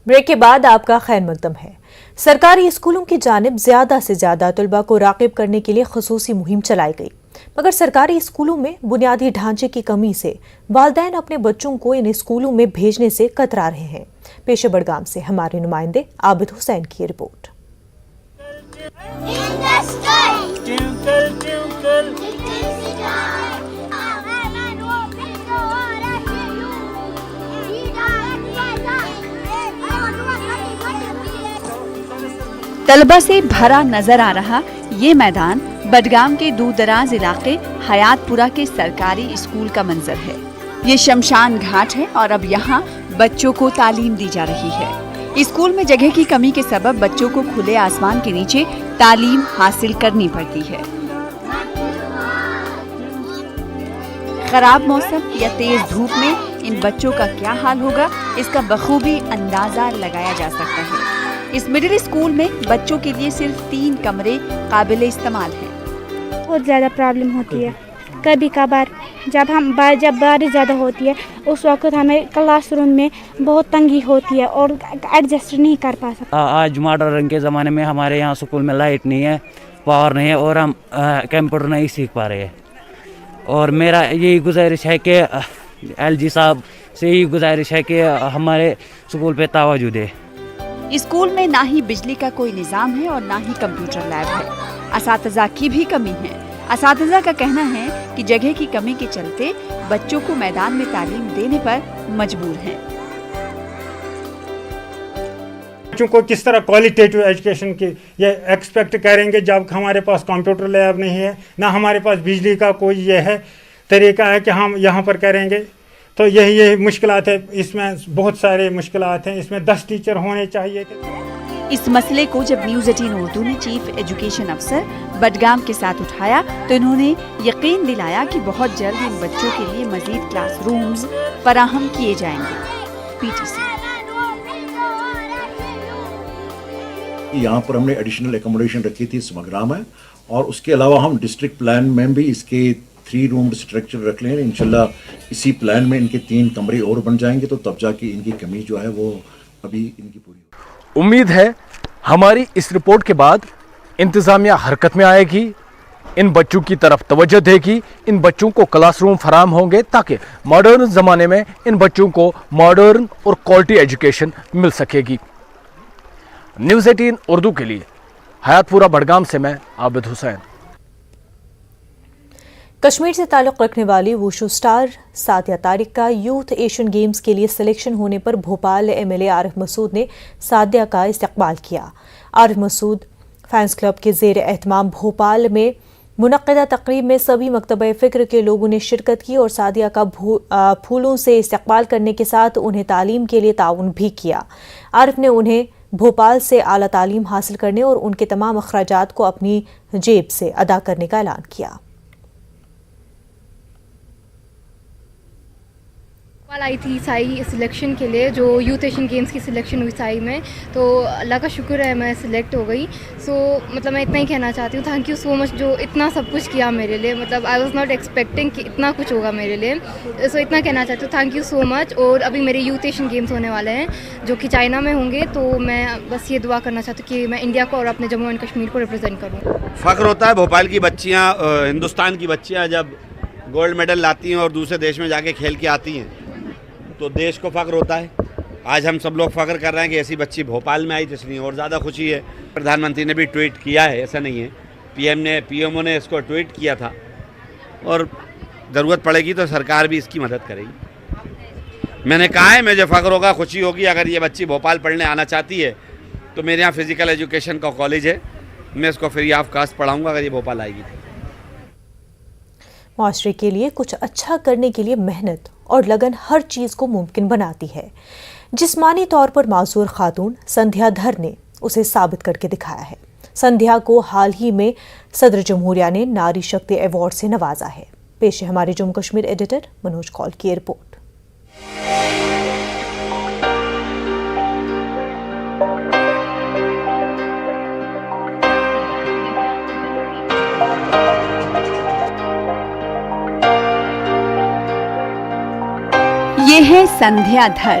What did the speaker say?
Break کے بعد آپ کا خیر مقدم ہے۔ سرکاری اسکولوں کی جانب زیادہ سے زیادہ طلباء کو راغب کرنے کے لیے خصوصی مہم چلائی گئی، مگر سرکاری اسکولوں میں بنیادی ڈھانچے کی کمی سے والدین اپنے بچوں کو ان اسکولوں میں بھیجنے سے کترا رہے ہیں۔ پیش بڑگام سے ہمارے نمائندے عابد حسین کی رپورٹ۔ طلبہ سے بھرا نظر آ رہا یہ میدان بڈگام کے دور دراز علاقے حیات پورہ کے سرکاری اسکول کا منظر ہے۔ یہ شمشان گھاٹ ہے اور اب یہاں بچوں کو تعلیم دی جا رہی ہے۔ اسکول میں جگہ کی کمی کے سبب بچوں کو کھلے آسمان کے نیچے تعلیم حاصل کرنی پڑتی ہے۔ خراب موسم یا تیز دھوپ میں ان بچوں کا کیا حال ہوگا، اس کا بخوبی اندازہ لگایا جا سکتا ہے۔ اس مڈل اسکول میں بچوں کے لیے صرف 3 کمرے قابل استعمال ہیں۔ بہت زیادہ پرابلم ہوتی ہے، کبھی کبھار جب بارش زیادہ ہوتی ہے اس وقت ہمیں کلاس روم میں بہت تنگی ہوتی ہے اور ایڈجسٹ نہیں کر پا سکتے۔ آج ماڈرن کے زمانے میں ہمارے یہاں اسکول میں لائٹ نہیں ہے، پاور نہیں ہے اور ہم کمپیوٹر نہیں سیکھ پا رہے ہیں، اور میرا یہی گزارش ہے کہ ایل جی صاحب سے یہی گزارش ہے کہ ہمارے اسکول پہ توجہ دے۔ اسکول میں نہ ہی بجلی کا کوئی نظام ہے اور نہ ہی کمپیوٹر لیب ہے۔ اساتذہ کی بھی کمی ہے۔ اساتذہ کا کہنا ہے کہ جگہ کی کمی کے چلتے بچوں کو میدان میں تعلیم دینے پر مجبور ہیں۔ بچوں کو کس طرح کوالیٹیٹیو ایجوکیشن کی یہ ایکسپیکٹ کریں گے جب ہمارے پاس کمپیوٹر لیب نہیں ہے، نہ ہمارے پاس بجلی کا کوئی یہ ہے طریقہ ہے کہ ہم یہاں پر کریں گے، تو یہی مشکلات ہے۔ اس میں بہت سارے مشکلات ہیں، اس میں 10 ٹیچر ہونے چاہیے تھے۔ اس مسئلے کو جب نیوز 18 اردو نے چیف ایجوکیشن افسر بڈگام کے ساتھ اٹھایا تو انہوں نے یقین دلایا کہ بہت جلد ان بچوں کے لیے مزید کلاس رومز فراہم کیے جائیں گے۔ پی ٹی سی یہاں پر ہم نے ایڈیشنل اکوموڈیشن رکھی تھی سمگرا میں، اور اس کے علاوہ ہم ڈسٹرکٹ پلان میں بھی اس کے 3 روم اسٹرکچر رکھ لیں۔ انشاءاللہ اسی پلان میں ان کے 3 کمرے اور بن جائیں گے، تو تب جا کے ان کی کمی جو ہے وہ ابھی ان کی پوری ہوگی۔ امید ہے ہماری اس رپورٹ کے بعد انتظامیہ حرکت میں آئے گی، ان بچوں کی طرف توجہ دے گی، ان بچوں کو کلاس روم فراہم ہوں گے تاکہ ماڈرن زمانے میں ان بچوں کو ماڈرن اور کوالٹی ایجوکیشن مل سکے گی۔ نیوز 18 اردو کے لیے حیات پورہ بڈگام سے میں عابد حسین۔ کشمیر سے تعلق رکھنے والی ووشو سٹار سعدیہ طارق کا یوتھ ایشین گیمز کے لیے سلیکشن ہونے پر بھوپال ایم ایل اے عارف مسعود نے سعدیہ کا استقبال کیا۔ عارف مسعود فینس کلب کے زیر اہتمام بھوپال میں منعقدہ تقریب میں سبھی مکتبہ فکر کے لوگوں نے شرکت کی اور سعدیہ کا پھولوں سے استقبال کرنے کے ساتھ انہیں تعلیم کے لیے تعاون بھی کیا۔ عارف نے انہیں بھوپال سے اعلیٰ تعلیم حاصل کرنے اور ان کے تمام اخراجات کو اپنی جیب سے ادا کرنے کا اعلان کیا۔ آئی تھی سائی سلیکشن کے لیے، جو یوتھ ایشین گیمز کی سلیکشن ہوئی سائی میں، تو اللہ کا شکر ہے میں سلیکٹ ہو گئی۔ مطلب میں اتنا ہی کہنا چاہتی ہوں، تھینک یو سو مچ جو اتنا سب کچھ کیا میرے لیے۔ مطلب آئی واز ناٹ ایکسپیکٹنگ کہ اتنا کچھ ہوگا میرے لیے، اتنا کہنا چاہتی ہوں، تھینک یو سو مچ۔ اور ابھی میرے یوتھ ایشین گیمز ہونے والے ہیں جو کہ چائنا میں ہوں گے، تو میں بس یہ دعا کرنا چاہتی ہوں کہ میں انڈیا کو اور اپنے جموں اینڈ کشمیر کو ریپرزینٹ کروں۔ فخر ہوتا ہے بھوپال کی بچیاں، ہندوستان کی بچیاں جب گولڈ میڈل لاتی ہیں اور دوسرے دیش میں جا کے کھیل کے آتی ہیں تو دیش کو فخر ہوتا ہے۔ آج ہم سب لوگ فخر کر رہے ہیں کہ ایسی بچی بھوپال میں آئی، تو اس لیے اور زیادہ خوشی ہے۔ پردھان منتری نے بھی ٹویٹ کیا ہے، ایسا نہیں ہے، پی ایم او نے اس کو ٹویٹ کیا تھا، اور ضرورت پڑے گی تو سرکار بھی اس کی مدد کرے گی۔ میں نے کہا ہے مجھے فخر ہوگا، خوشی ہوگی اگر یہ بچی بھوپال پڑھنے آنا چاہتی ہے تو میرے یہاں فزیکل ایجوکیشن کا کالج ہے، میں اس کو فری آف کاسٹ پڑھاؤں گا اگر یہ بھوپال آئے گی۔ معاشرے کے لیے کچھ اچھا کرنے کے لیے محنت اور لگن ہر چیز کو ممکن بناتی ہے۔ جسمانی طور پر معذور خاتون سندھیا دھر نے اسے ثابت کر کے دکھایا ہے۔ سندھیا کو حال ہی میں صدر جمہوریہ نے ناری شکتی ایوارڈ سے نوازا ہے۔ پیش ہے ہمارے جموں کشمیر ایڈیٹر منوج کول کی رپورٹ۔ یہ ہے سندھیا دھر،